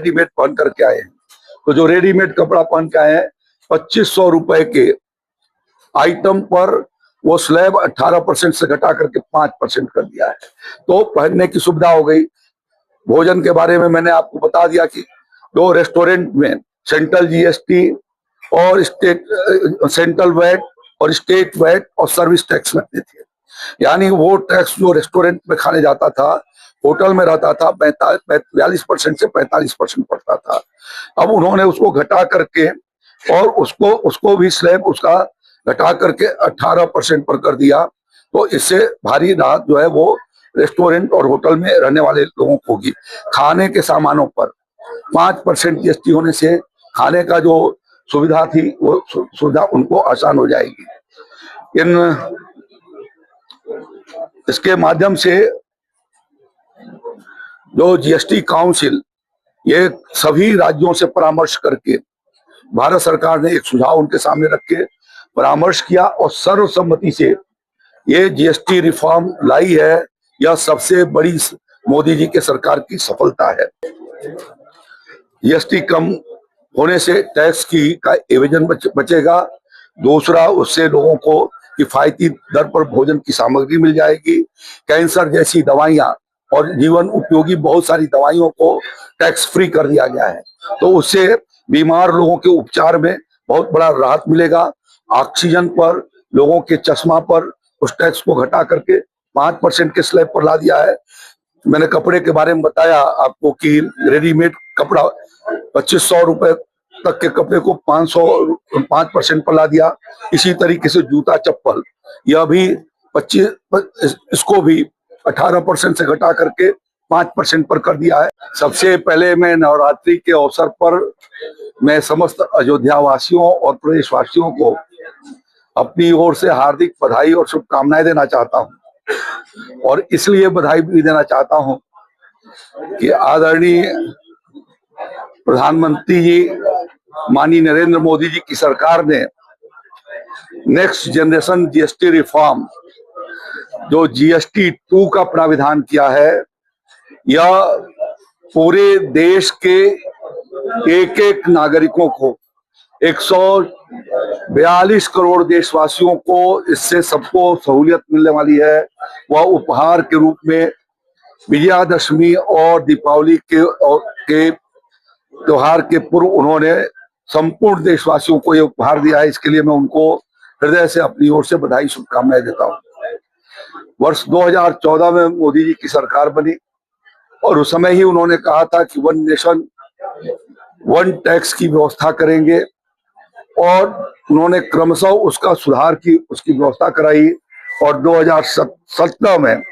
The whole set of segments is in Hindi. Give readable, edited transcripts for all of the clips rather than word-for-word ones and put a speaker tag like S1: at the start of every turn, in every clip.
S1: रेडीमेड पहन करके आए हैं। तो जो रेडीमेड कपड़ा पहन के आए हैं 2500 रुपए के आइटम पर वो स्लैब 18% से घटा करके 5% कर दिया है। तो पहनने की सुविधा हो गई। भोजन के बारे में मैंने आपको बता दिया कि जो रेस्टोरेंट में सेंट्रल जीएसटी और स्टेट सेंट्रल वैट और स्टेट वैट और सर्विस टैक्स लगते थे, यानी वो टैक्स जो रेस्टोरेंट में खाने जाता था, होटल में रहता था, 42% से 45% पड़ता था। अब उन्होंने उसको घटा करके और उसको भी स्लैब उसका घटा करके 18% पर कर दिया। तो इससे भारी राहत जो है वो रेस्टोरेंट और होटल में रहने वाले लोगों को होगी। खाने के सामानों पर 5% जीएसटी होने से खाने का जो सुविधा थी वो सुविधा उनको आसान हो जाएगी। इसके माध्यम से जो जीएसटी काउंसिल ये सभी राज्यों से परामर्श करके भारत सरकार ने एक सुझाव उनके सामने रख के परामर्श किया और सर्वसम्मति से ये जीएसटी रिफॉर्म लाई है। यह सबसे बड़ी मोदी जी के सरकार की सफलता है। जीएसटी कम होने से टैक्स का एवजन बचेगा। दूसरा, उससे लोगों को किफायती दर पर भोजन की सामग्री मिल जाएगी। कैंसर जैसी दवाइयां और जीवन उपयोगी बहुत सारी दवाइयों को टैक्स फ्री कर दिया गया है, तो उससे बीमार लोगों के उपचार में बहुत बड़ा राहत मिलेगा। ऑक्सीजन पर, लोगों के चश्मा पर उस टैक्स को घटा करके 5% के स्लैब पर ला दिया है। मैंने कपड़े के बारे में बताया आपको कि रेडीमेड कपड़ा 2500 रुपए तक के कपड़े को 5% पर ला दिया। इसी तरीके से जूता चप्पल, यह भी 25, इसको भी 18% से घटा करके 5% पर कर दिया है। सबसे पहले मैं नवरात्रि के अवसर पर मैं समस्त अयोध्या वासियों और प्रदेशवासियों को अपनी ओर से हार्दिक बधाई और शुभकामनाएं देना चाहता हूं। और इसलिए बधाई भी देना चाहता हूं कि आदरणीय प्रधानमंत्री जी माननीय नरेंद्र मोदी जी की सरकार ने नेक्स्ट जनरेशन जीएसटी रिफॉर्म जो जीएसटी 2 का प्राविधान किया है, यह पूरे देश के एक एक नागरिकों को 142 करोड़ देशवासियों को इससे सबको सहूलियत मिलने वाली है। वह उपहार के रूप में विजयादशमी और दीपावली के त्योहार के पूर्व उन्होंने संपूर्ण देशवासियों को ये उपहार दिया है। इसके लिए मैं उनको हृदय से अपनी ओर से बधाई शुभकामनाएं देता हूँ। वर्ष 2014 में मोदी जी की सरकार बनी और उस समय ही उन्होंने कहा था कि वन नेशन वन टैक्स की व्यवस्था करेंगे और उन्होंने क्रमशः उसका सुधार की उसकी व्यवस्था कराई। और 2017 में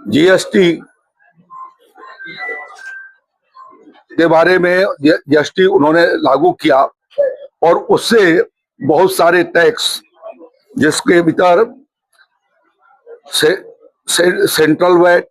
S1: जीएसटी के बारे में जीएसटी उन्होंने लागू किया और उससे बहुत सारे टैक्स जिसके भीतर सेंट्रल वैट,